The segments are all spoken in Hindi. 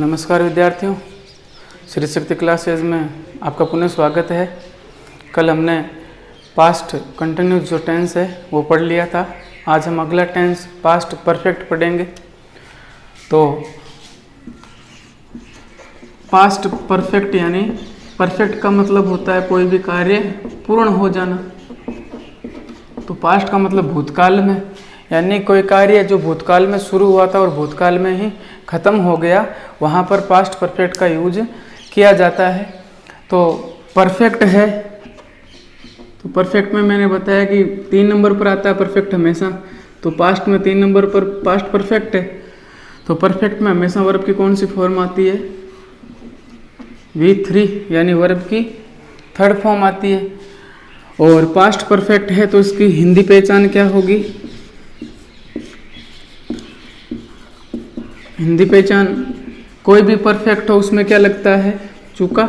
नमस्कार विद्यार्थियों, श्री शक्ति क्लासेज में आपका पुनः स्वागत है। कल हमने पास्ट कंटिन्यूस जो टेंस है वो पढ़ लिया था। आज हम अगला टेंस पास्ट परफेक्ट पढ़ेंगे। तो पास्ट परफेक्ट यानी परफेक्ट का मतलब होता है कोई भी कार्य पूर्ण हो जाना। तो पास्ट का मतलब भूतकाल में, यानी कोई कार्य जो भूतकाल में शुरू हुआ था और भूतकाल में ही ख़त्म हो गया, वहाँ पर पास्ट परफेक्ट का यूज किया जाता है। तो परफेक्ट है, तो परफेक्ट में मैंने बताया कि 3 नंबर पर आता है परफेक्ट हमेशा। तो पास्ट में 3 नंबर पर पास्ट परफेक्ट है। तो परफेक्ट में हमेशा वर्ब की कौन सी फॉर्म आती है? V3 यानी वर्ब की 3rd फॉर्म आती है। और पास्ट परफेक्ट है तो इसकी हिंदी पहचान क्या होगी? हिंदी पहचान, कोई भी परफेक्ट हो उसमें क्या लगता है? चुका,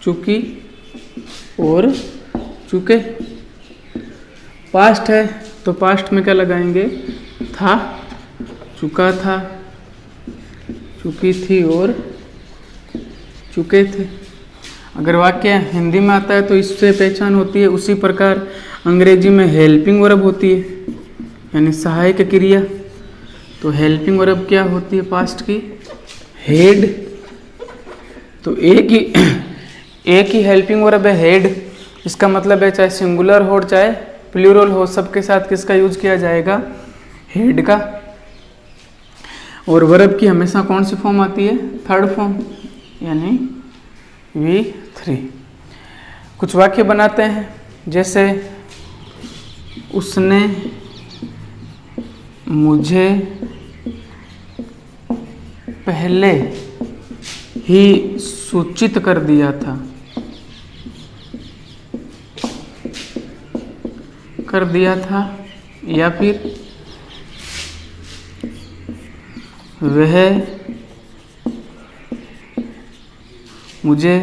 चुकी और चुके। पास्ट है तो पास्ट में क्या लगाएंगे? था, चुका था, चुकी थी और चुके थे। अगर वाक्य हिंदी में आता है तो इससे पहचान होती है। उसी प्रकार अंग्रेजी में हेल्पिंग वर्ब होती है, यानी सहायक क्रिया। तो हेल्पिंग वर्ब क्या होती है पास्ट की? हेड। तो एक ही हेल्पिंग वर्ब है, हेड। इसका मतलब है चाहे सिंगुलर हो चाहे प्लूरल हो, सबके साथ किसका यूज किया जाएगा? हेड का। और वर्ब की हमेशा कौन सी फॉर्म आती है? 3rd फॉर्म, यानी V3। कुछ वाक्य बनाते हैं, जैसे उसने मुझे पहले ही सूचित कर दिया था, या फिर वह मुझे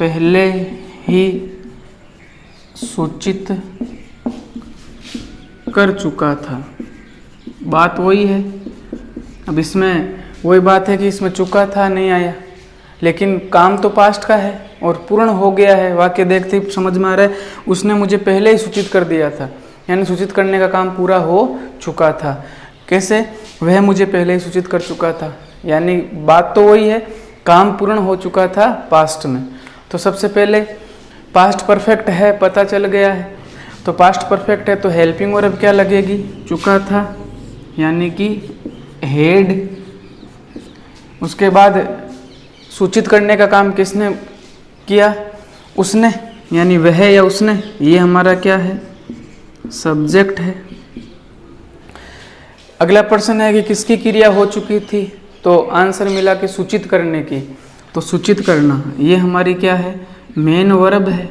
पहले ही सूचित कर चुका था। बात वही है। अब इसमें वही बात है कि इसमें चुका था नहीं आया, लेकिन काम तो पास्ट का है और पूर्ण हो गया है। वाक्य देखते ही समझ में आ रहा है, उसने मुझे पहले ही सूचित कर दिया था, यानी सूचित करने का काम पूरा हो चुका था। कैसे? वह मुझे पहले ही सूचित कर चुका था, यानी बात तो वही है, काम पूर्ण हो चुका था पास्ट में। तो सबसे पहले पास्ट परफेक्ट है, पता चल गया है। तो पास्ट परफेक्ट है तो हेल्पिंग वर्ब क्या लगेगी? चुका था, यानी कि हेड। उसके बाद सूचित करने का काम किसने किया? उसने, यानी वह या उसने। ये हमारा क्या है? सब्जेक्ट है। अगला प्रश्न है कि किसकी क्रिया हो चुकी थी? तो आंसर मिला कि सूचित करने की। तो सूचित करना ये हमारी क्या है? मेन वर्ब है।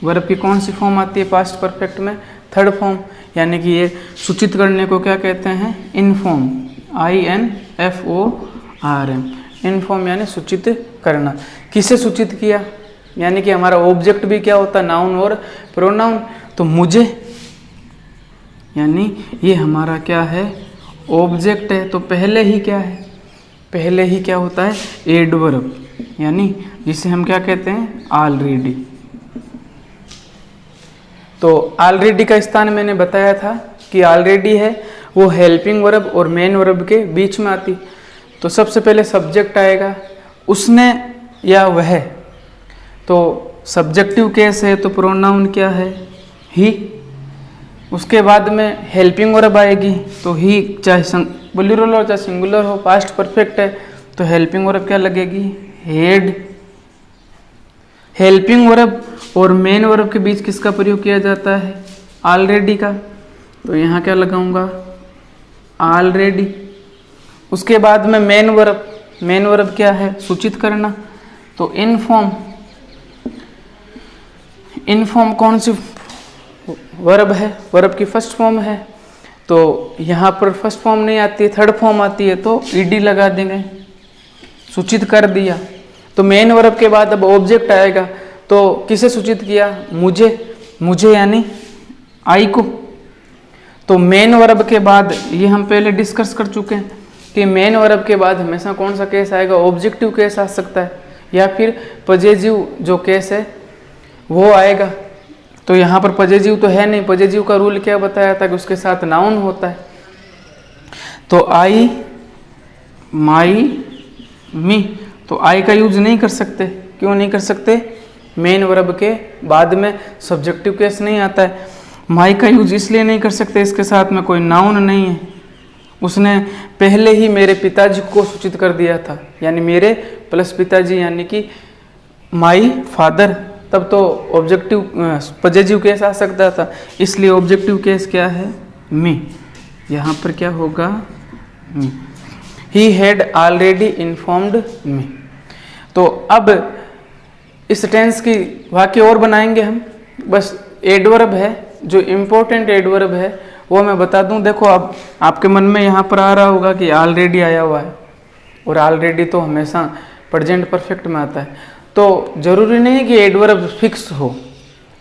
वर्ब की कौन सी फॉर्म आती है पास्ट परफेक्ट में? 3rd फॉर्म, यानी कि ये सूचित करने को क्या कहते हैं? Inform, INFORM। इनफॉर्म यानी सूचित करना। किसे सूचित किया? यानी कि हमारा ऑब्जेक्ट भी क्या होता है? नाउन और प्रोनाउन। तो मुझे, यानी ये हमारा क्या है? ऑब्जेक्ट है। तो पहले ही क्या है? पहले ही क्या होता है? एडवर्ब, यानी जिसे हम क्या कहते हैं? ऑलरेडी। तो ऑलरेडी का स्थान मैंने बताया था कि ऑलरेडी है वो हेल्पिंग वर्ब और मेन वर्ब के बीच में आती। तो सबसे पहले सब्जेक्ट आएगा, उसने या वह। तो सब्जेक्टिव केस है तो प्रोनाउन क्या है? ही। उसके बाद में हेल्पिंग वर्ब आएगी, तो ही चाहे प्लूरल हो चाहे सिंगुलर हो, पास्ट परफेक्ट है तो हेल्पिंग वर्ब क्या लगेगी? हेड। हेल्पिंग वर्ब और मेन वर्ब के बीच किसका प्रयोग किया जाता है? ऑलरेडी का। तो यहाँ क्या लगाऊंगा? ऑलरेडी। उसके बाद में मेन वर्ब। मेन वर्ब क्या है? सूचित करना। तो इनफॉर्म। इनफॉर्म कौन सी वर्ब है? वर्ब की 1st फॉर्म है। तो यहाँ पर 1st फॉर्म नहीं आती है, 3rd फॉर्म आती है, तो ईडी लगा देंगे, सूचित कर दिया। तो मेन वर्ब के बाद अब ऑब्जेक्ट आएगा, तो किसे सूचित किया? मुझे। मुझे यानी आई को। तो मेन वर्ब के बाद, ये हम पहले डिस्कस कर चुके हैं कि मेन वर्ब के बाद हमेशा कौन सा केस आएगा, ऑब्जेक्टिव केस आ सकता है या फिर पजेसिव जो केस है वो आएगा। तो यहाँ पर पजेसिव तो है नहीं, पजेसिव का रूल क्या बताया था कि उसके साथ नाउन होता है। तो आई, माई, मी, तो आई का यूज नहीं कर सकते। क्यों नहीं कर सकते? मेन वर्ब के बाद में सब्जेक्टिव केस नहीं आता है। माई का यूज इसलिए नहीं कर सकते, इसके साथ में कोई नाउन नहीं है, उसने पहले ही मेरे पिताजी को सूचित कर दिया था, यानी मेरे प्लस पिताजी यानी कि माई फादर, तब तो ऑब्जेक्टिव पजेसिव केस आ सकता था, इसलिए ऑब्जेक्टिव केस क्या है, मी। यहाँ पर क्या होगा, me. He had already informed me. तो अब इस टेंस की वाक्य और बनाएंगे हम, बस एडवर्ब है, जो इम्पोर्टेंट एडवर्ब है वो मैं बता दूं। देखो अब आपके मन में यहाँ पर आ रहा होगा कि ऑलरेडी आया हुआ है, और ऑलरेडी तो हमेशा प्रेजेंट परफेक्ट में आता है, तो जरूरी नहीं कि एडवर्ब फिक्स हो,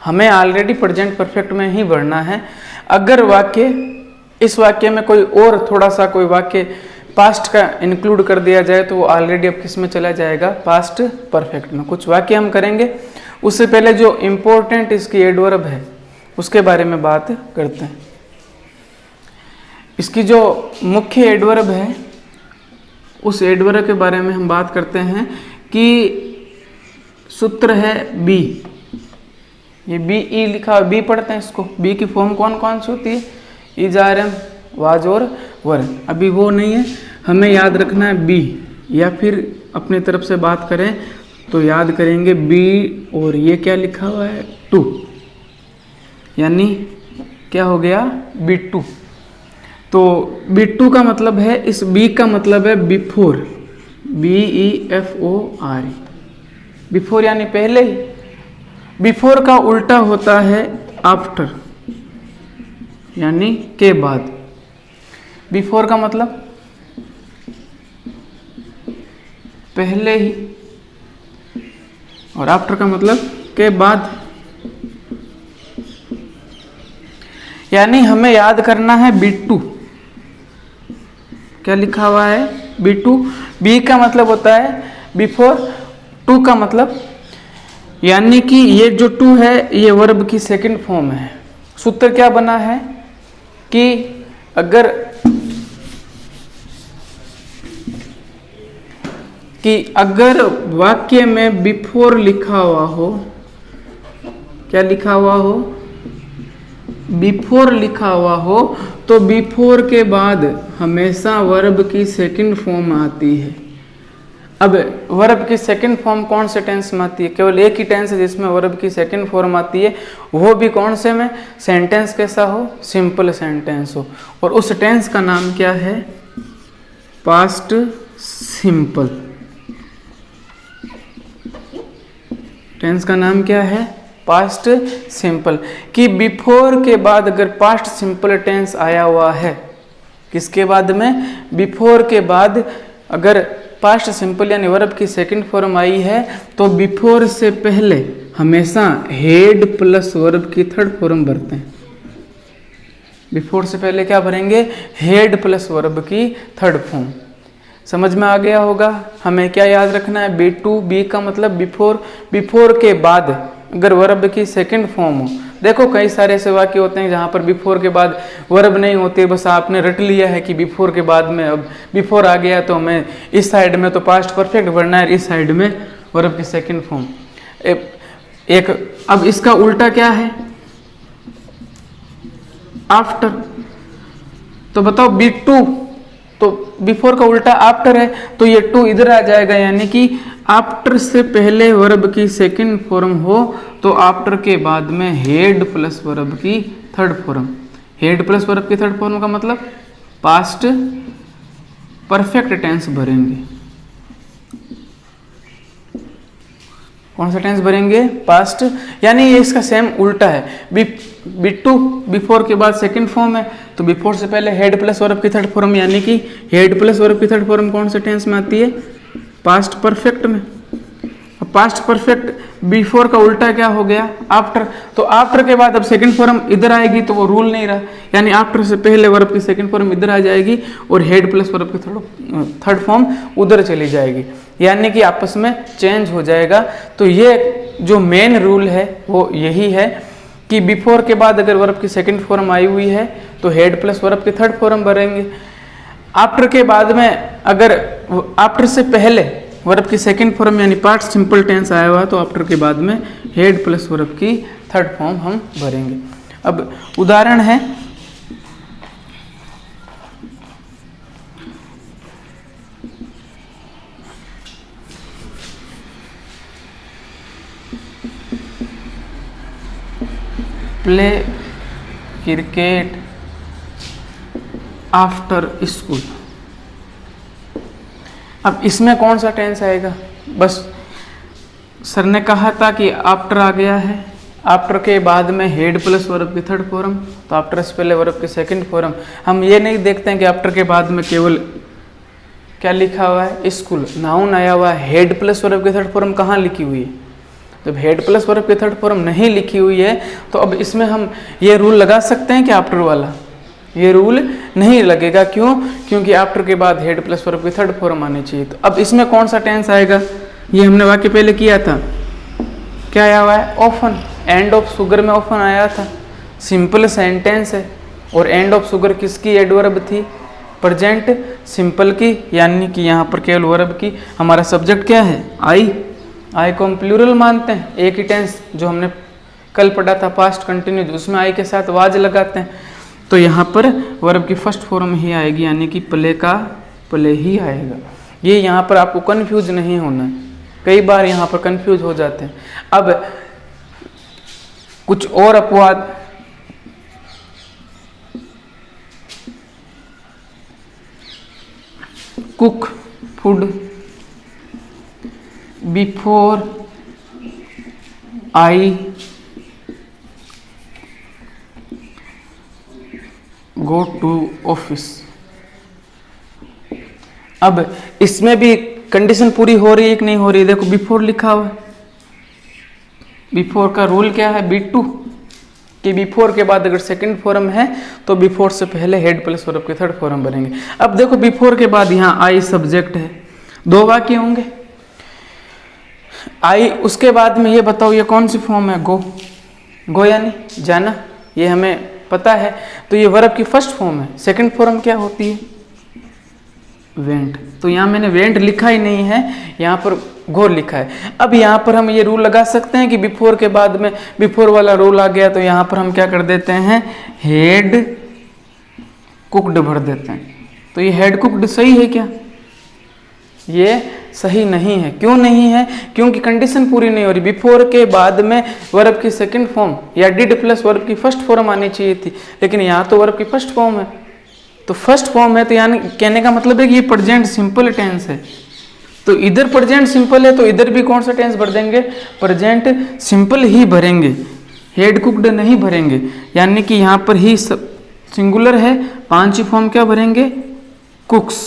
हमें ऑलरेडी प्रेजेंट परफेक्ट में ही बढ़ना है। अगर वाक्य, इस वाक्य में कोई और थोड़ा सा कोई वाक्य पास्ट का इंक्लूड कर दिया जाए तो वो ऑलरेडी अब किस में चला जाएगा, पास्ट परफेक्ट में। कुछ वाक्य हम करेंगे, उससे पहले जो इम्पोर्टेंट इसकी एडवर्ब है उसके बारे में बात करते हैं। इसकी जो मुख्य एडवर्ब है उस एडवर्ब के बारे में हम बात करते हैं कि सूत्र है बी। ये बी ई लिखा हुआ, बी पढ़ते हैं इसको। बी की फॉर्म कौन कौन सी होती है, इज, आर, एम, वाज और वर। अभी वो नहीं है, हमें याद रखना है बी, या फिर अपनी तरफ से बात करें तो याद करेंगे बी, और ये क्या लिखा हुआ है, टू, यानी क्या हो गया, बी टू। तो बी टू का मतलब है, इस बी का मतलब है before, B E F O R, before यानी पहले ही। बिफोर का उल्टा होता है आफ्टर, यानी के बाद। बिफोर का मतलब पहले ही, और आफ्टर का मतलब के बाद। यानी हमें याद करना है बी टू, क्या लिखा हुआ है, बी टू। बी का मतलब होता है बिफोर, टू का मतलब, यानी कि ये जो टू है ये वर्ब की सेकंड फॉर्म है। सूत्र क्या बना है कि अगर वाक्य में बिफोर लिखा हुआ हो, क्या लिखा हुआ हो, बिफोर लिखा हुआ हो, तो बिफोर के बाद हमेशा वर्ब की सेकंड फॉर्म आती है। अब वर्ब की सेकंड फॉर्म कौन से टेंस में आती है, केवल एक ही टेंस है जिसमें वर्ब की सेकंड फॉर्म आती है, वो भी कौन से में, सेंटेंस कैसा हो, सिंपल सेंटेंस हो, और उस टेंस का नाम क्या है, पास्ट सिंपल। टेंस का नाम क्या है, पास्ट सिंपल। कि बिफोर के बाद अगर पास्ट सिंपल टेंस आया हुआ है, किसके बाद में, बिफोर के बाद अगर पास्ट सिंपल यानी वर्ब की सेकंड फॉर्म आई है, तो बिफोर से पहले हमेशा हेड प्लस वर्ब की थर्ड फॉर्म भरते हैं। बिफोर से पहले क्या भरेंगे, हेड प्लस वर्ब की थर्ड फॉर्म। समझ में आ गया होगा। हमें क्या याद रखना है, बी टू, बी का मतलब बिफोर, बिफोर के बाद अगर वर्ब की सेकंड फॉर्म हो। देखो कई सारे ऐसे वाक्य होते हैं जहाँ पर बिफोर के बाद वर्ब नहीं होते, बस आपने रट लिया है कि बिफोर के बाद में अब बिफोर आ गया तो हमें इस साइड में तो पास्ट परफेक्ट भरना है, इस साइड में वर्ब की सेकंड फॉर्म। एक अब इसका उल्टा क्या है, आफ्टर। तो बताओ बी टू, तो बिफोर का उल्टा आफ्टर है, तो ये टू इधर आ जाएगा, यानी कि आफ्टर से पहले वर्ब की सेकंड फॉर्म हो तो आफ्टर के बाद में हेड प्लस वर्ब की third form. Head plus verb की थर्ड फॉर्म का मतलब पास्ट परफेक्ट टेंस भरेंगे। कौन सा टेंस भरेंगे, पास्ट, यानी ये इसका सेम उल्टा है। बी टू बिफोर के बाद सेकंड फॉर्म है, तो बिफोर से पहले हेड प्लस वर्ब की थर्ड फॉर्म, यानी कि हेड प्लस वर्ब की थर्ड फॉर्म कौन से टेंस में आती है, पास्ट परफेक्ट में। अब पास्ट परफेक्ट बिफोर का उल्टा क्या हो गया, आफ्टर। तो आफ्टर के बाद अब सेकंड फॉर्म इधर आएगी तो वो रूल नहीं रहा, यानी आफ्टर से पहले वर्ब की सेकंड फॉर्म इधर आ जाएगी और हेड प्लस वर्ब की थर्ड फॉर्म उधर चली जाएगी, यानी कि आपस में चेंज हो जाएगा। तो ये जो मेन रूल है वो यही है कि बिफोर के बाद अगर वर्ब की सेकंड फॉर्म आई हुई है तो हेड प्लस वर्ब की थर्ड फॉर्म भरेंगे। आफ्टर के बाद में अगर आफ्टर से पहले वर्ब की सेकंड फॉर्म यानी पास्ट सिंपल टेंस आया हुआ तो आफ्टर के बाद में हेड प्लस वर्ब की थर्ड फॉर्म हम भरेंगे। अब उदाहरण है, प्ले क्रिकेट आफ्टर स्कूल। अब इसमें कौन सा टेंस आएगा, बस सर ने कहा था कि आफ्टर आ गया है, आफ्टर के बाद में हेड प्लस वर्ब की थर्ड फॉर्म, तो आफ्टर से पहले वर्ब की सेकंड फॉर्म। हम ये नहीं देखते हैं कि आफ्टर के बाद में केवल क्या लिखा हुआ है, स्कूल, नाउन आया हुआ है, हेड प्लस वर्ब की थर्ड फॉर्म कहाँ लिखी हुई है। जब हेड प्लस वर्ब की थर्ड फॉर्म नहीं लिखी हुई है तो अब इसमें हम ये रूल लगा सकते हैं कि आफ्टर वाला, ये रूल नहीं लगेगा। क्यों? क्योंकि आफ्टर के बाद हेड प्लस वर्ब की थर्ड फॉर्म आनी चाहिए। तो अब इसमें कौन सा टेंस आएगा, ये हमने वाक्य पहले किया था, क्या आया हुआ है, ऑफन। एंड ऑफ शुगर में ऑफन आया था, सिंपल सेंटेंस है, और एंड ऑफ शुगर किसकी एडवर्ब थी, प्रेजेंट सिंपल की, यानी कि यहाँ पर केवल वर्ब की। हमारा सब्जेक्ट क्या है, आई को हम प्लूरल मानते हैं, एक ही टेंस जो हमने कल पढ़ा था पास्ट कंटिन्यूज, उसमें आई के साथ वाज लगाते हैं। तो यहाँ पर वर्ब की फर्स्ट फॉर्म ही आएगी, यानी कि प्ले का प्ले ही आएगा। ये यहाँ पर आपको कंफ्यूज नहीं होना है, कई बार यहाँ पर कंफ्यूज हो जाते हैं। अब कुछ और अपवाद, cook food before I go to office. अब इसमें भी कंडीशन पूरी हो रही है कि नहीं हो रही है, देखो बिफोर लिखा हुआ है, बिफोर का रूल क्या है, B2, कि बिफोर के बाद अगर सेकंड फॉर्म है तो बिफोर से पहले हेड प्लस वर्ब के थर्ड फॉर्म बनेंगे। अब देखो बिफोर के बाद यहाँ आई सब्जेक्ट है, दो वाक्य होंगे, आई, उसके बाद में ये बताओ ये कौन सी फॉर्म है, गो यानी जाना, ये हमें पता है। तो ये वर्ब की फर्स्ट फॉर्म है, सेकंड फॉर्म क्या होती है, वेंट। तो यहाँ मैंने वेंट लिखा ही नहीं है, यहाँ पर गो लिखा है। अब यहाँ पर हम ये रूल लगा सकते हैं कि बिफोर के बाद में बिफोर वाला रूल आ गया, तो यहाँ पर हम क्या कर देते हैं, हेड कुक्ड भर देते हैं। तो ये हेड कुक्ड सही है क्या, ये सही नहीं है। क्यों नहीं है, क्योंकि कंडीशन पूरी नहीं हो रही। बिफोर के बाद में वर्ब की सेकंड फॉर्म या डिड प्लस वर्ब की फर्स्ट फॉर्म आनी चाहिए थी, लेकिन यहाँ तो वर्ब की फर्स्ट फॉर्म है, तो फर्स्ट फॉर्म है, तो यानी कहने का मतलब है कि ये प्रेजेंट सिंपल टेंस है। तो इधर प्रेजेंट सिंपल है तो इधर भी कौन सा टेंस भर देंगे, प्रेजेंट सिंपल ही भरेंगे, हेड कुक्ड नहीं भरेंगे। यानी कि यहाँ पर ही सिंगुलर है, पांच ही फॉर्म क्या भरेंगे, कुक्स।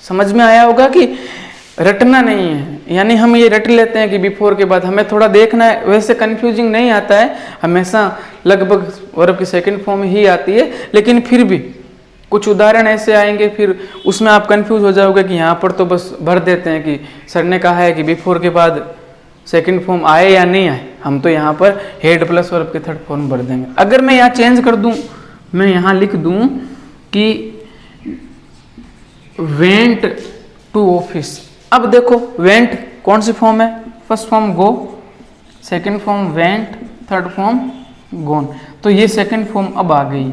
समझ में आया होगा कि रटना नहीं है, यानी हम ये रट लेते हैं कि बिफोर के बाद, हमें थोड़ा देखना है, वैसे कंफ्यूजिंग नहीं आता है, हमेशा लगभग वर्ब की सेकंड फॉर्म ही आती है, लेकिन फिर भी कुछ उदाहरण ऐसे आएंगे फिर उसमें आप कंफ्यूज हो जाओगे कि यहाँ पर तो बस भर देते हैं कि सर ने कहा है कि बिफोर के बाद सेकंड फॉर्म आए या नहीं आए, हम तो यहाँ पर हेड प्लस वर्ब के थर्ड फॉर्म भर देंगे। अगर मैं यहाँ चेंज कर दूँ, मैं यहाँ लिख दूँ कि वेंट टू ऑफिस। अब देखो वेंट कौन सी फॉर्म है, first form go, second form went, third form gone. तो ये सेकंड फॉर्म अब आ गई।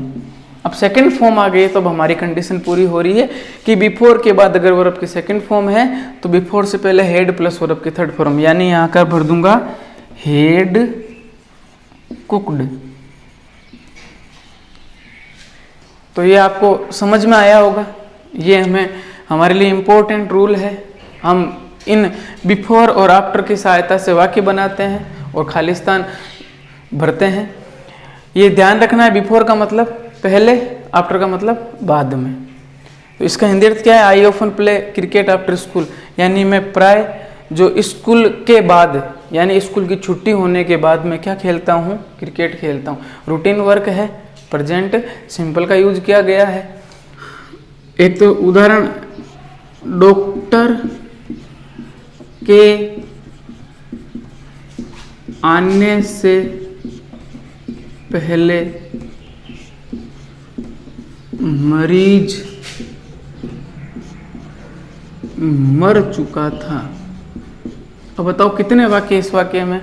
अब सेकंड फॉर्म आ गई तो अब हमारी कंडीशन पूरी हो रही है कि बिफोर के बाद अगर वर्ब की सेकंड फॉर्म है तो बिफोर से पहले हेड प्लस वर्ब की थर्ड फॉर्म, यानी यहाँ कर भर दूंगा हेड कुक्ड। तो ये आपको समझ में आया होगा, ये हमारे लिए इम्पोर्टेंट रूल है। हम इन बिफोर और आफ्टर की सहायता से वाक्य बनाते हैं और खालिस्तान भरते हैं। ये ध्यान रखना है, बिफोर का मतलब पहले, आफ्टर का मतलब बाद में। तो इसका हिंदी अर्थ क्या है, I often play cricket after school, यानी मैं प्राय जो स्कूल के बाद यानी स्कूल की छुट्टी होने के बाद मैं क्या खेलता हूँ, क्रिकेट खेलता हूँ। रूटीन वर्क है, प्रेजेंट सिंपल का यूज किया गया है। एक तो उदाहरण, डॉक्टर के आने से पहले मरीज मर चुका था। अब बताओ कितने वाक्य इस वाक्य में?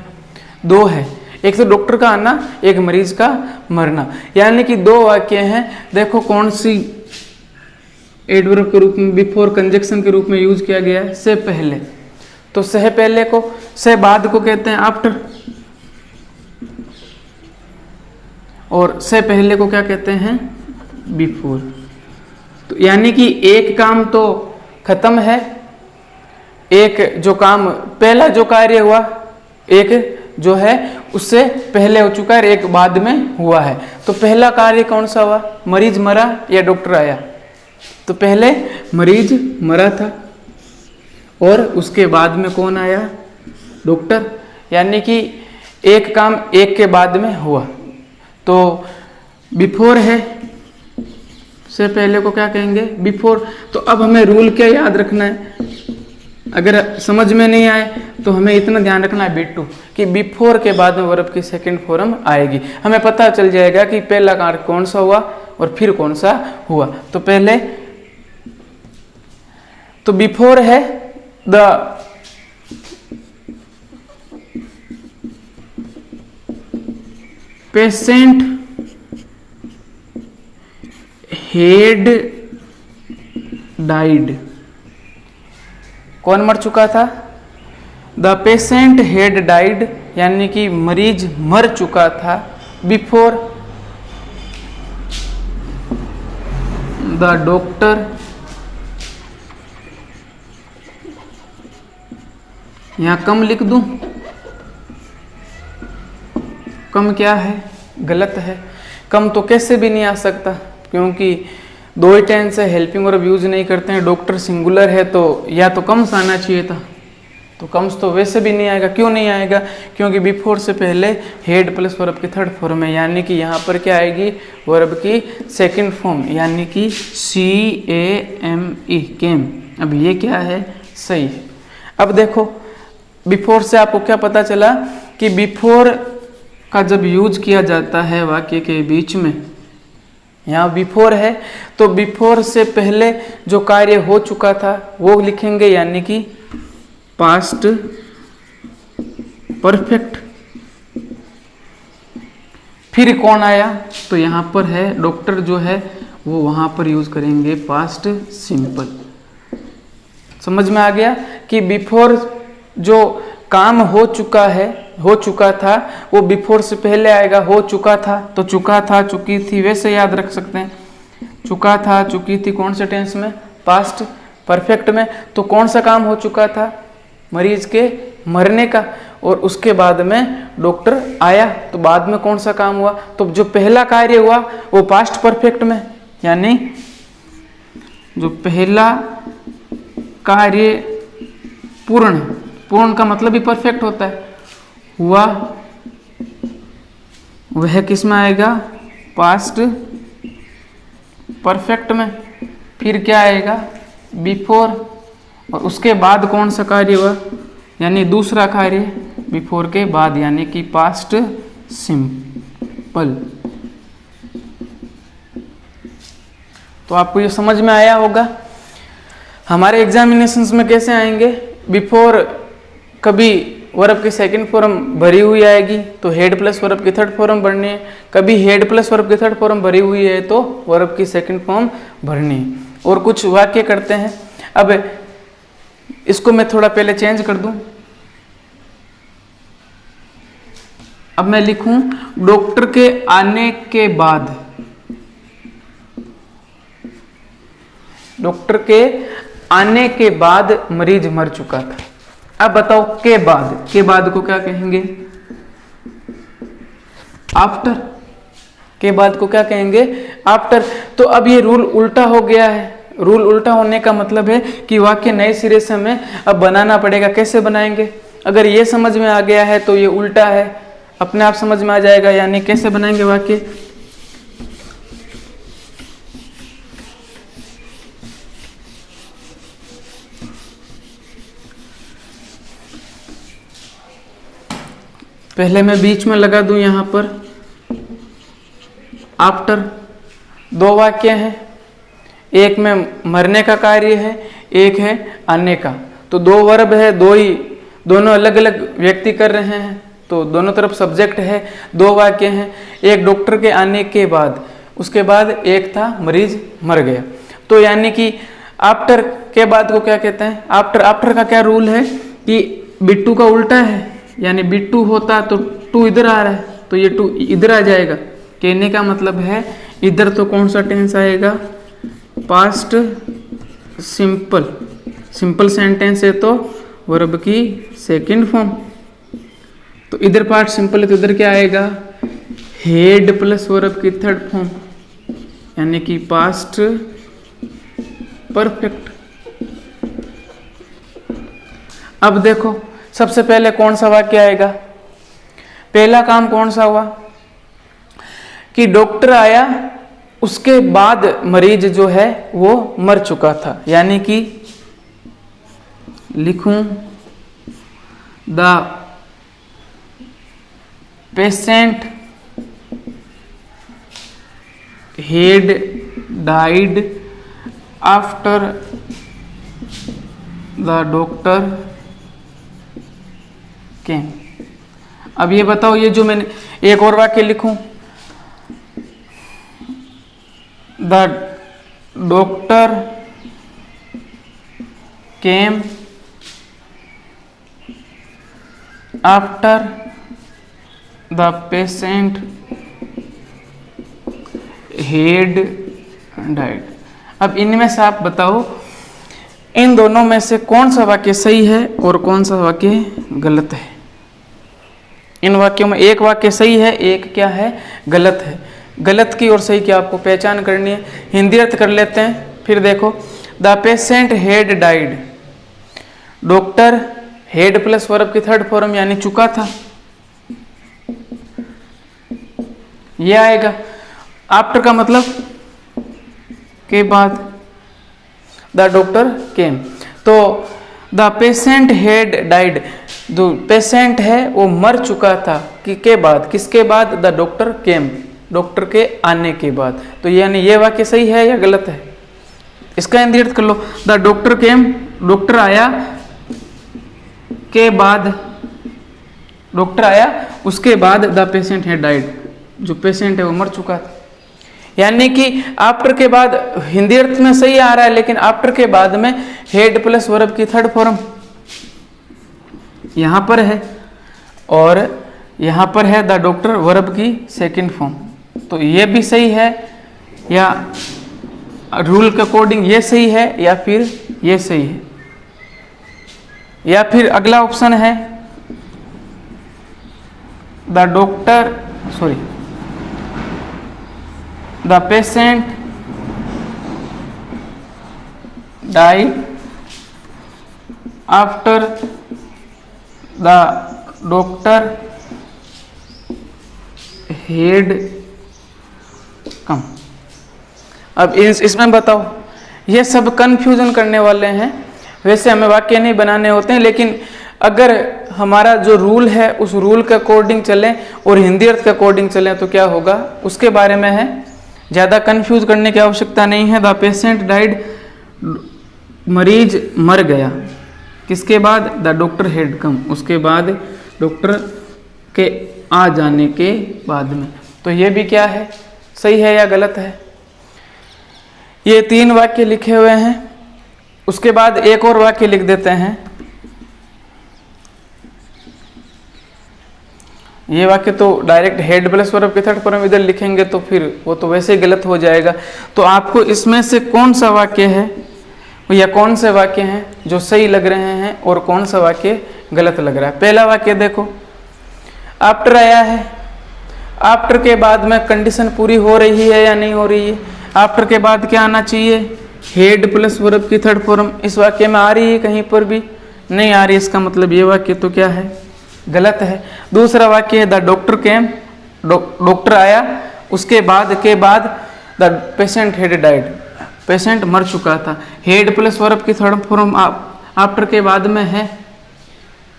2 है। एक तो डॉक्टर का आना, एक मरीज का मरना, यानी कि 2 वाक्य हैं। देखो कौन सी एडवर्ब के रूप में, बिफोर कंजक्शन के रूप में यूज किया गया है, से पहले। तो से पहले को, से बाद को कहते हैं आफ्टर, और से पहले को क्या कहते हैं, बिफोर। तो यानी कि एक काम तो खत्म है, एक जो काम पहला जो कार्य हुआ, एक जो है उससे पहले हो चुका है, एक बाद में हुआ है। तो पहला कार्य कौन सा हुआ, मरीज मरा या डॉक्टर आया? तो पहले मरीज मरा था और उसके बाद में कौन आया, डॉक्टर। यानी कि एक काम एक के बाद में हुआ। तो बिफोर है, से पहले को क्या कहेंगे, बिफोर। तो अब हमें रूल क्या याद रखना है, अगर समझ में नहीं आए तो हमें इतना ध्यान रखना है बिट्टू कि बिफोर के बाद में वर्ब की सेकंड फॉर्म आएगी। हमें पता चल जाएगा कि पहला कार्य कौन सा हुआ और फिर कौन सा हुआ। तो पहले तो बिफोर है द पेशेंट हेड डाइड। कौन मर चुका था, द पेशेंट हेड डाइड, यानी कि मरीज मर चुका था। बिफोर द डॉक्टर यहां कम लिख दूं, कम क्या है, गलत है। कम तो कैसे भी नहीं आ सकता, क्योंकि 2 ही टेंस है, हेल्पिंग वर्ब यूज नहीं करते हैं। डॉक्टर सिंगुलर है तो या तो कम्स आना चाहिए था, तो कम्स तो वैसे भी नहीं आएगा। क्यों नहीं आएगा, क्योंकि बिफोर से पहले हेड प्लस वर्ब की थर्ड फॉर्म है, यानी कि यहाँ पर क्या आएगी, वर्ब की सेकंड फॉर्म, यानी कि CAME, केम। अब ये क्या है, सही है। अब देखो बिफोर से आपको क्या पता चला कि बिफोर का जब यूज किया जाता है वाक्य के बीच में, यहाँ बिफोर है तो बिफोर से पहले जो कार्य हो चुका था वो लिखेंगे, यानी कि पास्ट परफेक्ट। फिर कौन आया, तो यहाँ पर है डॉक्टर जो है वो वहाँ पर यूज करेंगे पास्ट सिंपल। समझ में आ गया कि बिफोर जो काम हो चुका है, हो चुका था, वो बिफोर से पहले आएगा। हो चुका था तो चुका था, चुकी थी, वैसे याद रख सकते हैं। चुका था, चुकी थी, कौन से टेंस में, पास्ट परफेक्ट में। तो कौन सा काम हो चुका था, मरीज के मरने का, और उसके बाद में डॉक्टर आया, तो बाद में कौन सा काम हुआ, तो जो पहला कार्य हुआ वो पास्ट परफेक्ट में, यानी जो पहला कार्य पूर्ण, पूर्ण का मतलब भी परफेक्ट होता है, हुआ, वह किस में आएगा, पास्ट परफेक्ट में। फिर क्या आएगा, बिफोर, और उसके बाद कौन सा कार्य हुआ, यानी दूसरा कार्य बिफोर के बाद, यानी कि पास्ट सिंपल। तो आपको ये समझ में आया होगा। हमारे एग्जामिनेशंस में कैसे आएंगे, बिफोर कभी वर्ब की सेकंड फॉर्म भरी हुई आएगी तो हेड प्लस वर्ब की थर्ड फॉर्म भरनी है, कभी हेड प्लस वर्ब की थर्ड फॉर्म भरी हुई है तो वर्ब की सेकंड फॉर्म भरनी है। और कुछ वाक्य करते हैं। अब इसको मैं थोड़ा पहले चेंज कर दूं। अब मैं लिखूं डॉक्टर के आने के बाद, डॉक्टर के आने के बाद मरीज मर चुका था। अब बताओ के बाद को क्या कहेंगे, आफ्टर। के बाद को क्या कहेंगे, आफ्टर। तो अब ये रूल उल्टा हो गया है, रूल उल्टा होने का मतलब है कि वाक्य नए सिरे से हमें अब बनाना पड़ेगा। कैसे बनाएंगे? अगर ये समझ में आ गया है तो ये उल्टा है, अपने आप समझ में आ जाएगा। यानी कैसे बनाएंगे वाक्य? पहले मैं बीच में लगा दूं यहां पर आफ्टर। दो वाक्य हैं, एक में मरने का कार्य है, एक है आने का। तो दो वर्ब है, दोनों अलग अलग व्यक्ति कर रहे हैं, तो दोनों तरफ सब्जेक्ट है। दो वाक्य हैं, एक डॉक्टर के आने के बाद, उसके बाद एक था मरीज मर गया। तो यानी कि आफ्टर के बाद को क्या कहते हैं? आफ्टर का क्या रूल है कि बिट्टू का उल्टा है, यानी बिट्टू होता तो टू इधर आ रहा है तो ये टू इधर आ जाएगा। कहने का मतलब है इधर तो कौन सा टेंस आएगा? Past simple. सिंपल सेंटेंस है तो वर्ब की सेकंड फॉर्म। तो इधर पार्ट सिंपल है तो इधर क्या आएगा? हेड प्लस वर्ब की थर्ड फॉर्म, यानी कि पास्ट परफेक्ट। अब देखो सबसे पहले कौन सा वाक्य आएगा? पहला काम कौन सा हुआ कि डॉक्टर आया, उसके बाद मरीज जो है वो मर चुका था। यानी कि लिखूं the patient head died after the doctor केम। अब ये बताओ, ये जो मैंने एक और वाक्य लिखूं, the doctor came after the patient head died. अब इनमें से आप बताओ इन दोनों में से कौन सा वाक्य सही है और कौन सा वाक्य गलत है? इन वाक्यों में एक वाक्य सही है, एक क्या है? गलत है। गलत की और सही की आपको पहचान करनी है। हिंदी अर्थ कर लेते हैं। फिर देखो, the patient head died, doctor head plus verb की थर्ड फॉर्म यानी चुका था, ये आएगा। आफ्टर का मतलब के बाद, द डॉक्टर केम। तो द पेशेंट हेड डाइड, जो पेशेंट है वो मर चुका था कि के बाद, किसके बाद? द डॉक्टर केम, डॉक्टर के आने के बाद। तो यानी ये वाक्य सही है या गलत है? इसका हिंदी अर्थ कर लो, द डॉक्टर केम, डॉक्टर आया के बाद, डॉक्टर आया उसके बाद द पेशेंट हैड डाइड, जो पेशेंट है वो मर चुका था। यानी कि आफ्टर के बाद हिंदी अर्थ में सही आ रहा है, लेकिन आफ्टर के बाद में हेड प्लस वर्ब की थर्ड फॉर्म यहां पर है और यहां पर है द डॉक्टर वर्ब की सेकंड फॉर्म। तो ये भी सही है या रूल के अकॉर्डिंग ये सही है या फिर ये सही है? या फिर अगला ऑप्शन है the doctor the patient died after the doctor had came. अब इसमें बताओ, ये सब कंफ्यूजन करने वाले हैं। वैसे हमें वाक्य नहीं बनाने होते हैं, लेकिन अगर हमारा जो रूल है उस रूल के अकॉर्डिंग चलें और हिंदी अर्थ के अकॉर्डिंग चलें तो क्या होगा उसके बारे में है। ज़्यादा कंफ्यूज करने की आवश्यकता नहीं है। द पेशेंट डाइड, मरीज मर गया, किसके बाद? द डॉक्टर हेड कम, उसके बाद डॉक्टर के आ जाने के बाद में। तो ये भी क्या है, सही है या गलत है? ये तीन वाक्य लिखे हुए हैं। उसके बाद एक और वाक्य लिख देते हैं। ये वाक्य तो डायरेक्ट हेड प्लस वर्ब के थर्ड फॉर्म इधर लिखेंगे तो फिर वो तो वैसे ही गलत हो जाएगा। तो आपको इसमें से कौन सा वाक्य है या कौन से वाक्य हैं जो सही लग रहे हैं और कौन सा वाक्य गलत लग रहा है? पहला वाक्य देखो, आफ्टर आया है, आफ्टर के बाद में कंडीशन पूरी हो रही है या नहीं हो रही है? आफ्टर के बाद क्या आना चाहिए? हेड प्लस वर्ब की थर्ड फॉर्म इस वाक्य में आ रही है, कहीं पर भी नहीं आ रही, इसका मतलब ये वाक्य तो क्या है, गलत है। दूसरा वाक्य है द डॉक्टर केम, डॉक्टर आया, उसके बाद the patient head died, patient मर चुका था। हेड प्लस वर्ब की थर्ड फॉर्म आफ्टर के बाद में है,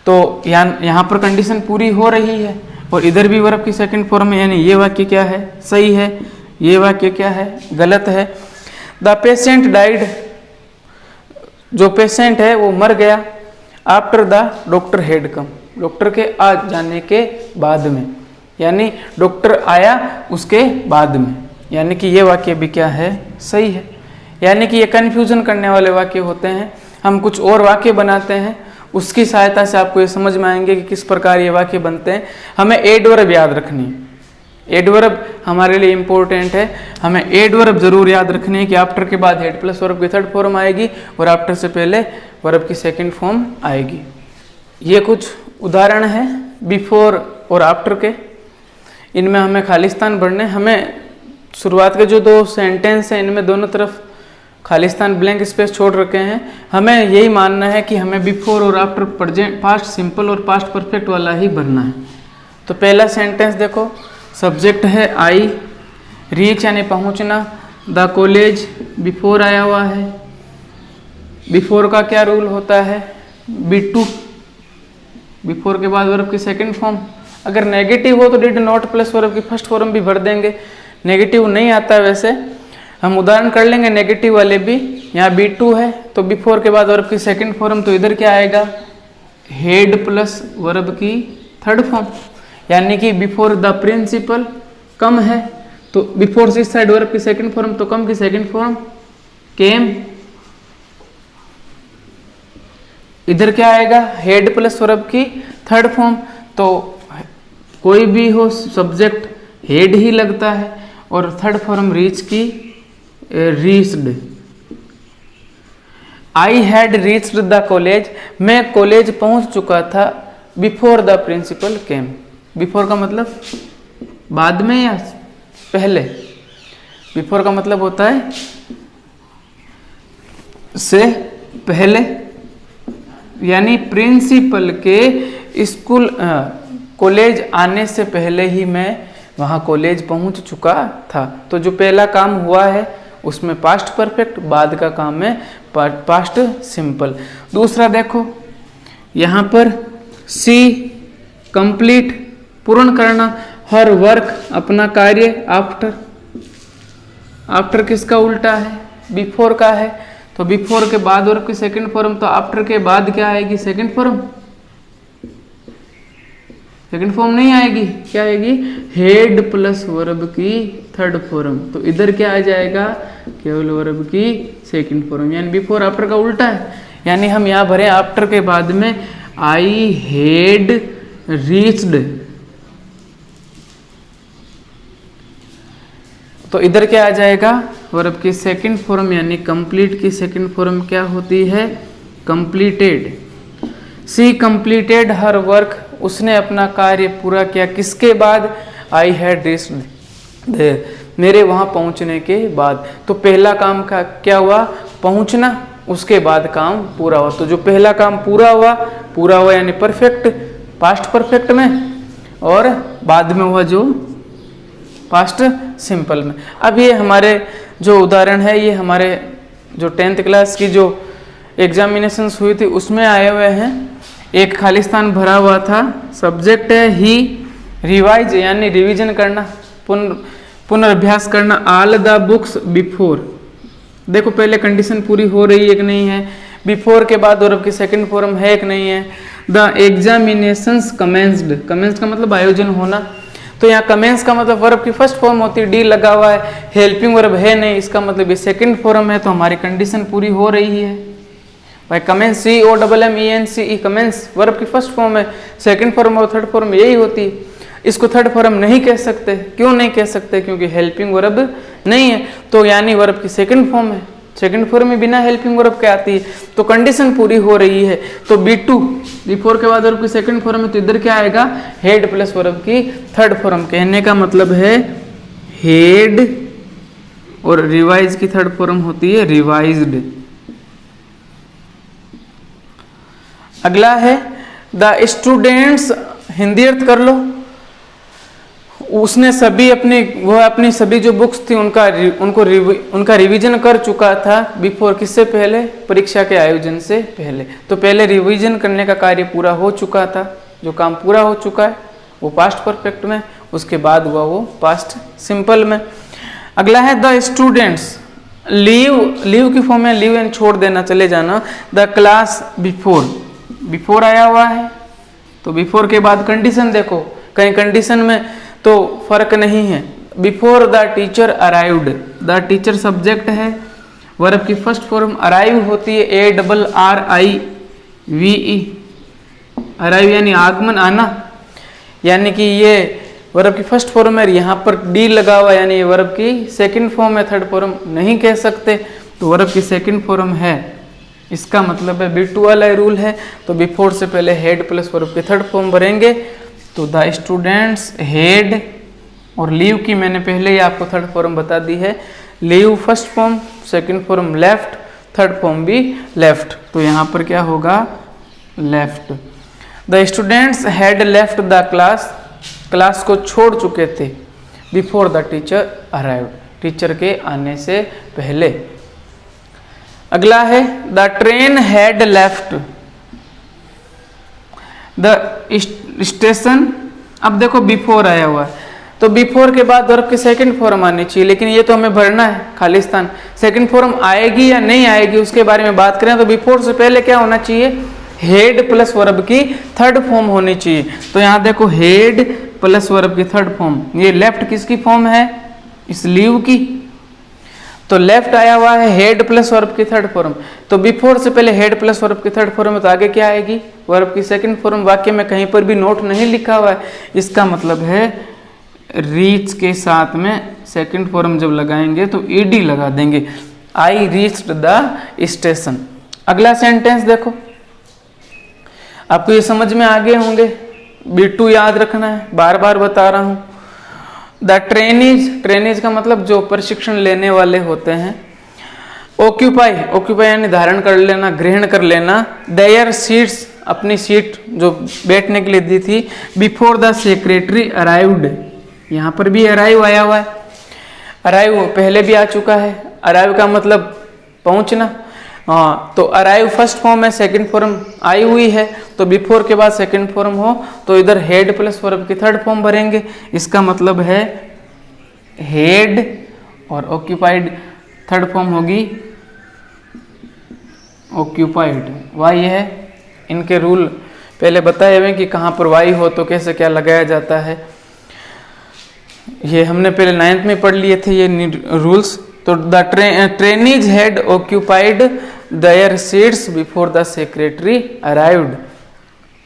तो यहाँ पर कंडीशन पूरी हो रही है, और इधर भी वर्ब की सेकंड फॉर्म है, यानी ये वाक्य क्या है, सही है, ये वाक्य क्या है, गलत है। द पेशेंट डाइड, जो पेशेंट है वो मर गया, after the doctor had come, doctor के आ जाने के बाद में, यानी डॉक्टर आया उसके बाद में, यानी कि ये वाक्य भी क्या है, सही है। यानी कि ये कन्फ्यूजन करने वाले वाक्य होते हैं, हम कुछ और वाक्य बनाते हैं, उसकी सहायता से आपको ये समझ में आएंगे कि किस प्रकार ये वाक्य बनते हैं। हमें एडवर्ब याद रखनी है, एडवर्ब हमारे लिए इंपॉर्टेंट है, हमें एडवर्ब जरूर याद रखनी है कि आफ्टर के बाद हेड प्लस वर्ब की थर्ड फॉर्म आएगी और आफ्टर से पहले वर्ब की सेकंड फॉर्म आएगी। ये कुछ उदाहरण है बिफोर और आफ्टर के, इनमें हमें खालिस्तान भरने, हमें शुरुआत के जो दो सेंटेंस हैं इनमें दोनों तरफ खालिस्तान ब्लैंक स्पेस छोड़ रखे हैं, हमें यही मानना है कि हमें बिफोर और आफ्टर प्रेजेंट पास्ट सिंपल और पास्ट परफेक्ट वाला ही भरना है। तो पहला सेंटेंस देखो, सब्जेक्ट है आई, रीच यानी पहुंचना, द कॉलेज बिफोर आया हुआ है, बिफोर का क्या रूल होता है, B2, बिफोर के बाद वर्ब की सेकंड फॉर्म, अगर नेगेटिव हो तो डिड नॉट प्लस वर्ब की फर्स्ट फॉर्म भी भर देंगे, नेगेटिव नहीं आता वैसे हम उदाहरण कर लेंगे नेगेटिव वाले भी। यहाँ B2 है तो बिफोर के बाद वर्ब की सेकंड फॉर्म, तो इधर क्या आएगा, हेड प्लस वर्ब की थर्ड फॉर्म, यानी कि बिफोर द प्रिंसिपल कम है तो बिफोर से इस साइड वर्ब की सेकंड फॉर्म, तो कम की सेकंड फॉर्म केम, इधर क्या आएगा, हेड प्लस वर्ब की थर्ड फॉर्म, तो कोई भी हो सब्जेक्ट हेड ही लगता है, और थर्ड फॉर्म रीच की reached, I had reached the college, मैं कॉलेज पहुंच चुका था, before the principal came, before का मतलब बाद में या पहले, बिफोर का मतलब होता है से पहले, यानी प्रिंसिपल के स्कूल कॉलेज आने से पहले ही मैं वहाँ कॉलेज पहुँच चुका था। तो जो पहला काम हुआ है उसमें पास्ट परफेक्ट, बाद का काम में पास्ट सिंपल। दूसरा देखो यहाँ पर सी कंप्लीट पूर्ण करना, हर वर्क अपना कार्य, आफ्टर, आफ्टर किसका उल्टा है, बिफोर का है, तो बिफोर के बाद वर्ब की सेकंड फॉर्म, तो आफ्टर के बाद क्या आएगी, सेकंड फॉर्म, सेकंड फॉर्म नहीं आएगी, क्या आएगी, हेड प्लस वर्ब की थर्ड फॉर्म, तो इधर क्या आ जाएगा, केवल वर्ब की सेकंड फॉर्म, यानी बिफोर आफ्टर का उल्टा है। यानी हम यहाँ भरे आफ्टर के बाद में आई हेड रीच्ड, तो इधर क्या आ जाएगा, वर्ब की सेकंड फॉर्म, यानी कंप्लीट की सेकंड फॉर्म क्या होती है, कंप्लीटेड। सी कंप्लीटेड हर वर्क, उसने अपना कार्य पूरा किया, किसके बाद, आई हैड रीच्ड देयर, मेरे वहाँ पहुँचने के बाद। तो पहला काम का क्या हुआ, पहुँचना, उसके बाद काम पूरा हुआ, तो जो पहला काम पूरा हुआ यानी परफेक्ट, पास्ट परफेक्ट में, और बाद में हुआ जो पास्ट सिंपल में। अब ये हमारे जो उदाहरण है, ये हमारे जो 10th क्लास की जो एग्जामिनेशंस हुई थी उसमें आए हुए हैं। एक खालिस्तान भरा हुआ था, सब्जेक्ट है ही, रिवाइज यानी रिवीजन करना, पुनर्अभ्यास करना, ऑल द बुक्स बिफोर, देखो पहले कंडीशन पूरी हो रही है कि नहीं है, बिफोर के बाद वर्ब की सेकंड फॉर्म है कि नहीं है, द एग्जामिनेशंस कमेंस्ड, कमेंस का मतलब आयोजन होना, तो यहाँ कमेंस का मतलब वर्ब की फर्स्ट फॉर्म होती है, डी लगा हुआ है, हेल्पिंग वर्ब है नहीं, इसका मतलब ये सेकंड फॉर्म है, तो हमारी कंडीशन पूरी हो रही है भाई। कमेंस COMMENCE, कमेंस वर्ब की फर्स्ट फॉर्म है, सेकंड फॉर्म और थर्ड फॉर्म यही होती है, इसको थर्ड फॉर्म नहीं कह सकते, क्यों नहीं कह सकते, क्योंकि हेल्पिंग वर्ब नहीं है, तो यानी वर्ब की सेकंड फॉर्म है, सेकंड फॉर्म में बिना हेल्पिंग वर्ब के आती है, तो कंडीशन पूरी हो रही है। तो B2 बिफोर के बाद वर्ब की सेकंड फॉर्म है, तो इधर क्या आएगा, हेड प्लस वर्ब की थर्ड फॉर्म, कहने का मतलब है हेड और रिवाइज की थर्ड फॉर्म होती है रिवाइज्ड। अगला है द स्टूडेंट्स, हिंदी अर्थ कर लो। उसने सभी अपनी सभी जो बुक्स थी उनका रिवीजन कर चुका था बिफोर, किससे पहले, परीक्षा के आयोजन से पहले। तो पहले रिवीजन करने का कार्य पूरा हो चुका था, जो काम पूरा हो चुका है वो पास्ट परफेक्ट में, उसके बाद हुआ वो पास्ट सिंपल में। अगला है द स्टूडेंट्स, लीव की फॉर्म में लीव एंड छोड़ देना, चले जाना। द क्लास बिफोर आया हुआ है, तो बिफोर के बाद कंडीशन देखो, कहीं कंडीशन में तो फर्क नहीं है। Before the teacher arrived, the teacher subject है, वर्ब की फर्स्ट फॉर्म अराइव होती है ARRIVE, अराइव यानी आगमन, आना, यानी कि ये वर्ब की फर्स्ट फॉर्म है, यहाँ पर डी लगा हुआ यानी ये वर्ब की सेकंड फॉर्म है, थर्ड फॉर्म नहीं कह सकते, तो वर्ब की सेकंड फॉर्म है, इसका मतलब है B2 वाला रूल है। तो बिफोर से पहले हेड प्लस वर्ब की थर्ड फॉर्म भरेंगे, तो द स्टूडेंट्स हेड, और लीव की मैंने पहले ही आपको थर्ड फॉर्म बता दी है, leave first form, second form left, third form भी लेफ्ट, तो यहाँ पर क्या होगा left. The students had left the class, class को छोड़ चुके थे, before the teacher arrived, teacher के आने से पहले। अगला है the train had left the station. अब देखो बिफोर आया हुआ है, तो बिफोर के बाद वर्ब की सेकंड फॉर्म आनी चाहिए, लेकिन ये तो हमें भरना है खालिस्तान। सेकंड फॉर्म आएगी या नहीं आएगी उसके बारे में बात करें तो बिफोर से पहले क्या होना चाहिए, हेड प्लस वर्ब की थर्ड फॉर्म होनी चाहिए। तो यहाँ देखो हेड प्लस वर्ब की थर्ड फॉर्म, ये लेफ्ट किसकी फॉर्म है, इस लीव की, तो लेफ्ट आया हुआ है हेड प्लस वर्ब की थर्ड फॉर्म, तो बिफोर से पहले हेड प्लस वर्ब की थर्ड फॉर्म है, तो आगे क्या आएगी, वर्ब की सेकंड फॉर्म। वाक्य में कहीं पर भी नोट नहीं लिखा हुआ है, इसका मतलब है रीच के साथ में सेकंड फॉर्म जब लगाएंगे तो ईडी लगा देंगे, आई रीच्ड द स्टेशन। अगला सेंटेंस देखो, आपको ये समझ में आ गए होंगे, B2 याद रखना है, बार बार बता रहा हूं। द ट्रेनीज का मतलब जो प्रशिक्षण लेने वाले होते हैं। ऑक्यूपाई यानी धारण कर लेना, ग्रहण कर लेना। देयर सीट्स, अपनी सीट जो बैठने के लिए दी थी। बिफोर द सेक्रेटरी अराइव्ड, यहाँ पर भी अराइव आया हुआ है, अराइव पहले भी आ चुका है, अराइव का मतलब पहुंचना। हाँ, तो अराइव फर्स्ट फॉर्म है, सेकंड फॉर्म आई हुई है, तो बिफोर के बाद सेकंड फॉर्म हो तो इधर हेड प्लस वर्ब की थर्ड फॉर्म भरेंगे, इसका मतलब है हेड, और ऑक्यूपाइड थर्ड फॉर्म होगी ऑक्यूपाइड। वाई है, इनके रूल पहले बताए हुए कि कहाँ पर वाई हो तो कैसे क्या लगाया जाता है, ये हमने पहले 9th में पढ़ लिए थे ये रूल्स। तो the trainees had occupied their seats before the secretary arrived,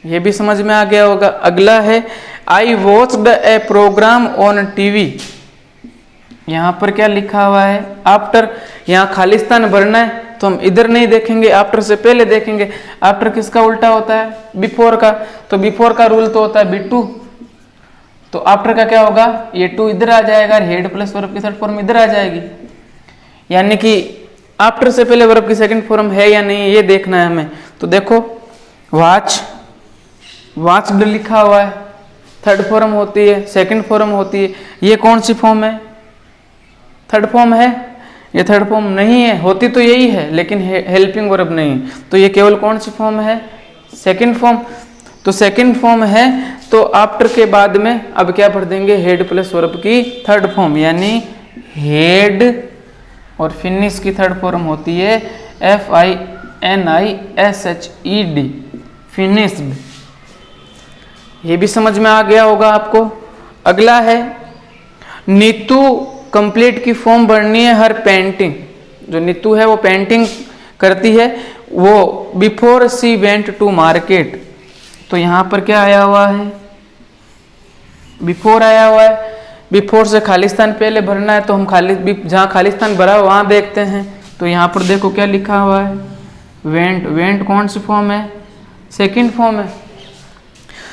ये भी समझ में आ गया होगा। अगला है I watched a programme on TV, यहाँ पर क्या लिखा हुआ है, आफ्टर, यहाँ खालिस्तान भरना है तो हम इधर नहीं देखेंगे, आफ्टर से पहले देखेंगे। आफ्टर किसका उल्टा होता है, बिफोर का, तो बिफोर का रूल तो होता है B2, तो आफ्टर का क्या होगा, ये 2 इधर आ जाएगा, हेड प्लस वर्ब की थर्ड फॉर्म इधर आ जाएगी, यानी कि आफ्टर से पहले वर्ब की सेकंड फॉर्म है या नहीं ये देखना है हमें। तो देखो वॉच्ड लिखा हुआ है, थर्ड फॉर्म होती है, सेकंड फॉर्म होती है, ये कौन सी फॉर्म है, थर्ड फॉर्म है, ये थर्ड फॉर्म नहीं है, होती तो यही है लेकिन हेल्पिंग वर्ब नहीं है, तो ये केवल कौन सी फॉर्म है, सेकंड फॉर्म। तो सेकंड फॉर्म है तो आफ्टर के बाद में अब क्या भर देंगे, हेड प्लस वर्ब की थर्ड फॉर्म, यानी हेड, और फिनिश की थर्ड फॉर्म होती है FINISHED, फिनिश्ड। ये भी समझ में आ गया होगा आपको। अगला है नीतू कंप्लीट की फॉर्म भरनी है हर पेंटिंग, जो नीतू है वो पेंटिंग करती है, वो before she went to market, तो यहाँ पर क्या आया हुआ है, बिफोर आया हुआ है, बिफोर से खालिस्तान पहले भरना है, तो हम जहाँ खालिस्तान भरा हो वहाँ देखते हैं, तो यहाँ पर देखो क्या लिखा हुआ है, वेंट कौन सी फॉर्म है, सेकंड फॉर्म है।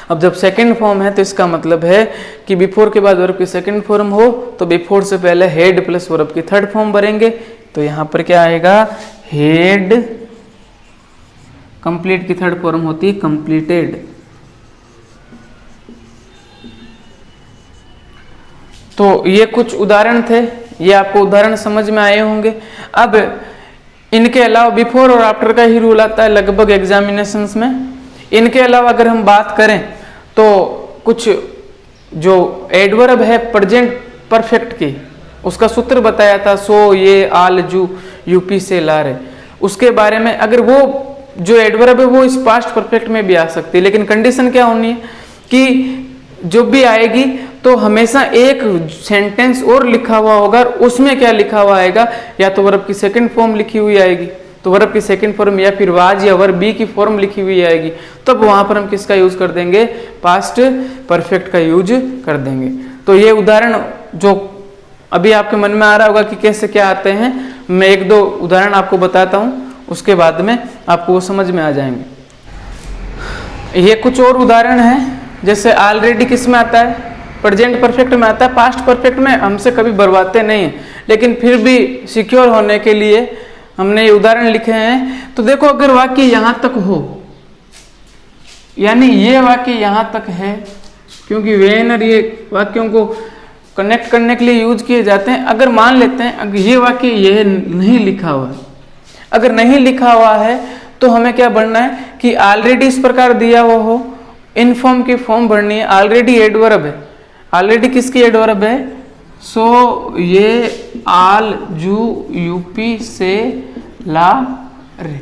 अब जब सेकंड फॉर्म है तो इसका मतलब है कि बिफोर के बाद वर्ब की सेकंड फॉर्म हो तो बिफोर से पहले हेड प्लस वर्ब की थर्ड फॉर्म भरेंगे। तो यहां पर क्या आएगा, हेड, कंप्लीट की थर्ड फॉर्म होती है कंप्लीटेड। तो ये कुछ उदाहरण थे, ये आपको उदाहरण समझ में आए होंगे। अब इनके अलावा बिफोर और आफ्टर का ही रूल आता है लगभग एग्जामिनेशंस में। इनके अलावा अगर हम बात करें तो कुछ जो एडवर्ब है प्रेजेंट परफेक्ट की, उसका सूत्र बताया था, सो, ये, आल, जू, यूपी से ला रहे, उसके बारे में। अगर वो जो एडवर्ब है वो इस पास्ट परफेक्ट में भी आ सकती है, लेकिन कंडीशन क्या होनी है कि जो भी आएगी तो हमेशा एक सेंटेंस और लिखा हुआ होगा, उसमें क्या लिखा हुआ आएगा, या तो वर्ब की सेकंड फॉर्म लिखी हुई आएगी, तो वर्ब की सेकंड फॉर्म, या फिर वाज या वर्ब बी की फॉर्म लिखी हुई आएगी, तब वहां पर हम किसका यूज कर देंगे, पास्ट परफेक्ट का यूज कर देंगे। तो ये उदाहरण जो अभी आपके मन में आ रहा होगा कि कैसे क्या आते हैं, मैं एक दो उदाहरण आपको बताता हूं, उसके बाद में आपको वो समझ में आ जाएंगे। ये कुछ और उदाहरण है, जैसे ऑलरेडी किस में आता है, प्रेजेंट परफेक्ट में आता है। पास्ट परफेक्ट में हमसे कभी बरवाते नहीं है, लेकिन फिर भी सिक्योर होने के लिए हमने ये उदाहरण लिखे हैं। तो देखो, अगर वाक्य यहां तक हो, यानी ये वाक्य यहां तक है, क्योंकि वेन और ये वाक्यों को कनेक्ट करने के लिए यूज किए जाते हैं। अगर मान लेते हैं अगर ये वाक्य ये नहीं लिखा हुआ है, अगर नहीं लिखा हुआ है तो हमें क्या भरना है कि ऑलरेडी इस प्रकार दिया हुआ हो, इन फॉर्म की फॉर्म भरनी है। ऑलरेडी एडवर्ब है, ऑलरेडी किसकी एडवर्ब है, सो, ये, आल, जू, यूपी से ला रे,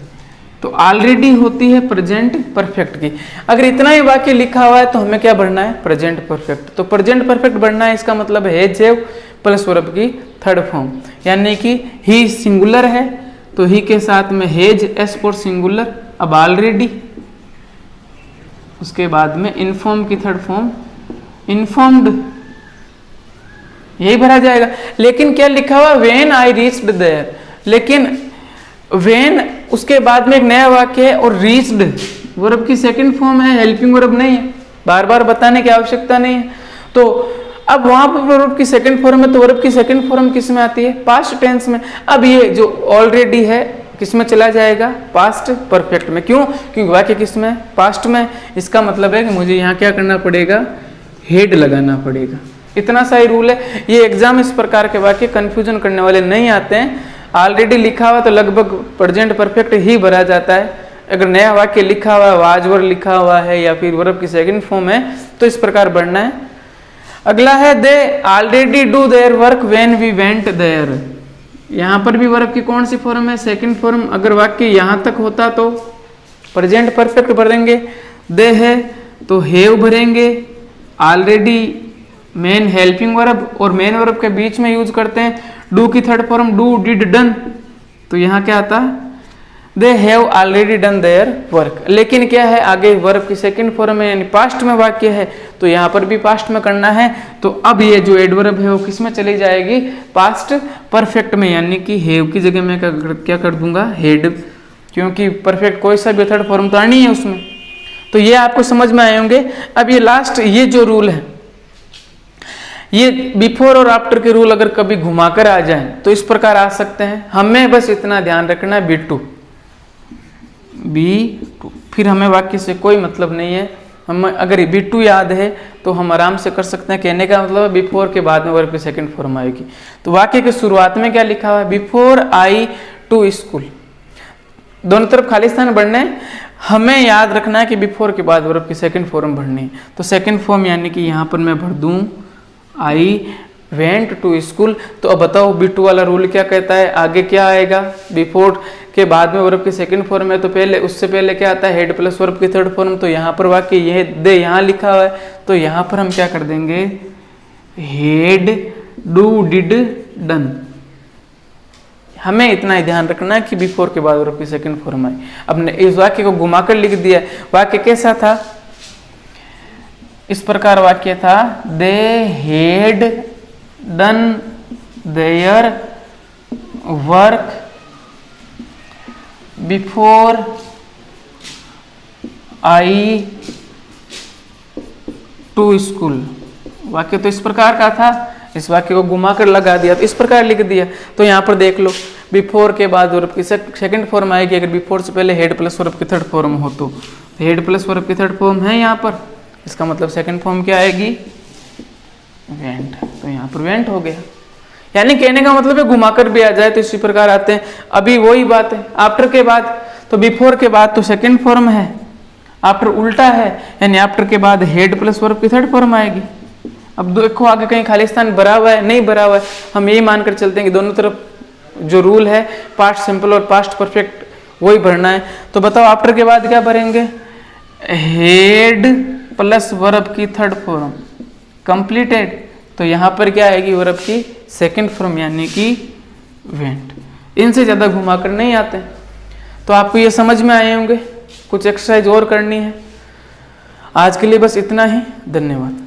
तो ऑलरेडी होती है प्रेजेंट परफेक्ट की। अगर इतना ही वाक्य लिखा हुआ है तो हमें क्या भरना है, प्रेजेंट परफेक्ट। तो प्रेजेंट परफेक्ट भरना है, इसका मतलब है हैज, हैव प्लस वर्ब की थर्ड फॉर्म, यानी कि ही सिंगुलर है तो ही के साथ में हैज, एस फॉर सिंगुलर, अब ऑलरेडी, उसके बाद में इनफॉर्म की थर्ड फॉर्म इनफॉर्म्ड, यही भरा जाएगा। लेकिन क्या लिखा हुआ, व्हेन आई रीच्ड देयर, लेकिन व्हेन उसके बाद में एक नया वाक्य है और रीच्ड वर्ब की सेकंड फॉर्म है, हेल्पिंग वर्ब नहीं है, बार बार बताने की आवश्यकता नहीं है। तो अब वहां पर वर्ब की सेकंड फॉर्म है, तो वर्ब की सेकंड फॉर्म किस में आती है, पास्ट टेंस में। अब ये जो ऑलरेडी है किस में चला जाएगा, पास्ट परफेक्ट में। क्यों, क्योंकि वाक्य किस में, पास्ट में। इसका मतलब है कि मुझे यहाँ क्या करना पड़ेगा, हेड लगाना पड़ेगा। इतना सा ही रूल है। ये एग्जाम इस प्रकार के वाक्य कंफ्यूजन करने वाले नहीं आते हैं। ऑलरेडी लिखा हुआ तो लगभग प्रेजेंट परफेक्ट ही भरा जाता है। अगर नया वाक्य लिखा हुआ है, वाज वर्ब लिखा हुआ है या फिर वर्ब की सेकंड फॉर्म है, तो इस प्रकार बढ़ना है। अगला है, they already do their work when we went there. यहाँ पर भी वर्ब की कौन सी फॉर्म है, सेकंड फॉर्म। अगर वाक्य यहाँ तक होता तो प्रेजेंट परफेक्ट भरेंगे, दे है तो हैव भरेंगे, ऑलरेडी मेन हेल्पिंग वर्ब और मेन वर्ब के बीच में यूज करते हैं। डू की third form do, did, done, तो यहाँ क्या आता है, they have already done their work. लेकिन क्या है, आगे वर्ब की सेकंड फॉर्म में यानी पास्ट में वाक्य है, तो यहाँ पर भी पास्ट में करना है। तो अब ये जो एडवर्ब है वो किस में चली जाएगी, पास्ट परफेक्ट में, यानी कि हैव की जगह मैं क्या कर दूंगा, हेड, क्योंकि परफेक्ट कोई सा भी थर्ड फॉर्म तो आनी है उसमें। तो ये आपको समझ में आए होंगे। अब ये लास्ट, ये जो रूल है, ये बिफोर और आफ्टर के रूल अगर कभी घुमाकर आ जाएं तो इस प्रकार आ सकते हैं। हमें बस इतना ध्यान रखना है, बी टू, फिर हमें वाक्य से कोई मतलब नहीं है। हम अगर बी2 याद है तो हम आराम से कर सकते हैं। कहने का मतलब बिफोर के बाद में वर्ब की सेकंड फॉर्म आएगी। तो वाक्य के शुरुआत में क्या लिखा हुआ है, बिफोर आई टू स्कूल, दोनों तरफ खाली स्थान भरने हैं। हमें याद रखना है कि बिफोर के बाद वर्ब की सेकंड फॉर्म भरनी है। तो सेकंड फॉर्म यानी कि यहाँ पर मैं भर दूं आई वेंट टू स्कूल। तो अब बताओ बी2 वाला रूल क्या कहता है, आगे क्या आएगा, बिफोर के बाद में वर्ब की सेकंड फॉर्म है तो पहले, उससे पहले क्या आता है, हेड प्लस वर्ब की थर्ड फॉर्म। तो यहाँ पर वाक्य यह दे यहाँ लिखा हुआ है, तो यहाँ पर हम क्या कर देंगे, हेड, डू, डिड, डन। हमें इतना ही ध्यान रखना है कि बिफोर के बाद वर्ब की सेकंड फॉर्म आए। अब ने इस वाक्य को घुमाकर लिख दिया। वाक्य कैसा था, इस प्रकार वाक्य था, they had done their work before I to school. वाक्य तो इस प्रकार का था, इस वाक्य को घुमा कर लगा दिया तो इस प्रकार लिख दिया। तो यहाँ पर देख लो, बिफोर के बाद वर्ब की सेकंड फॉर्म आएगी अगर बिफोर से पहले हेड प्लस वर्ब की थर्ड फॉर्म हो तो हेड प्लस वर्ब की थर्ड फॉर्म है यहाँ पर, इसका मतलब सेकंड फॉर्म क्या आएगी, वेंट। तो यहाँ पर वेंट हो गया। यानी कहने का मतलब है घुमाकर भी आ जाए तो इसी प्रकार आते हैं। अभी वही बात है, आफ्टर के बाद तो बिफोर के बाद तो सेकंड फॉर्म है, आफ्टर उल्टा है, यानी आफ्टर के बाद हेड प्लस वर्ब की थर्ड फॉर्म आएगी। अब देखो आगे कहीं खाली स्थान भरा हुआ है, नहीं भरा हुआ है, हम यही मानकर चलते हैं कि दोनों तरफ जो रूल है पास्ट सिंपल और पास्ट परफेक्ट वही भरना है। तो बताओ आफ्टर के बाद क्या भरेंगे, हेड प्लस वर्ब की थर्ड फॉर्म कंप्लीटेड। तो यहाँ पर क्या आएगी, वर्ब की सेकंड फॉर्म यानी कि वेंट। इनसे ज़्यादा घुमाकर नहीं आते। तो आपको ये समझ में आए होंगे, कुछ एक्सरसाइज और करनी है। आज के लिए बस इतना ही, धन्यवाद।